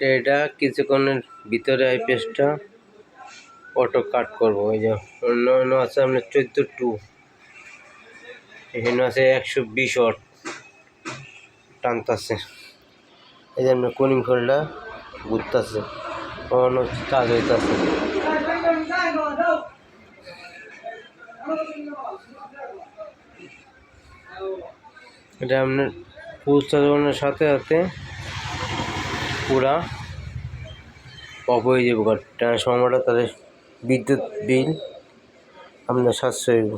এটা কিছুক্ষণের ভিতরে আইপিএসটা অটো কাট করবো। ওই যে অন্য আছে আপনার 14-2, এখানে আছে 120 ওয়াট টানতেছে। এই যে আপনার কুলিং ফোল্ডটা ঘুরতেছে, অন হচ্ছে, কাজ হইতেছে। এটা আপনার ফুল চালানোর সাথে সাথে পুরা অফ হয়ে যাবো। ট্রান্সফর্মারটা তাহলে বিদ্যুৎ বিল আপনার সাশ্রয় হইব।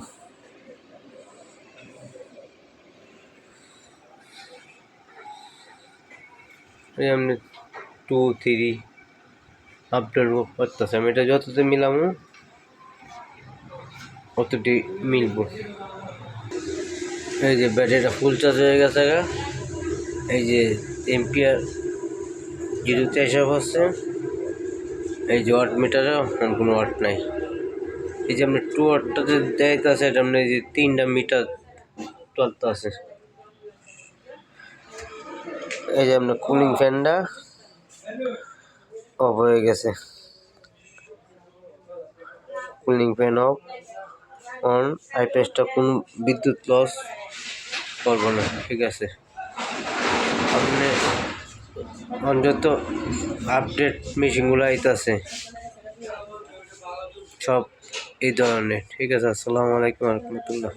এই আপনি 2-3 আপডেট করতেছে। আমি এটা যততে মিলামো অতটি মিলব। এই যে ব্যাটারিটা ফুল চার্জ হয়ে গেছে, এই যে এম্পিয়ার 0-তে এসে পড়ছে। এই যে ওয়াট মিটারে কোনো ওয়াট নাই। এই যে আপনার 2 ওয়াটটা যে দেখাইতেছে, এটা আপনার এই যে 3টা মিটার চলতে আছে। এই যে আপনার কুলিং ফ্যানটা অফ হয়ে গেছে, কুলিং ফ্যান অফ, অন। আইপিএসটা কোনো বিদ্যুৎ লস করবো না, ঠিক আছে। আপনি যত আপডেট মেশিনগুলো আইতাছে সব এই ধরনের, ঠিক আছে। আসসালামু আলাইকুম রহমতুল্লাহ।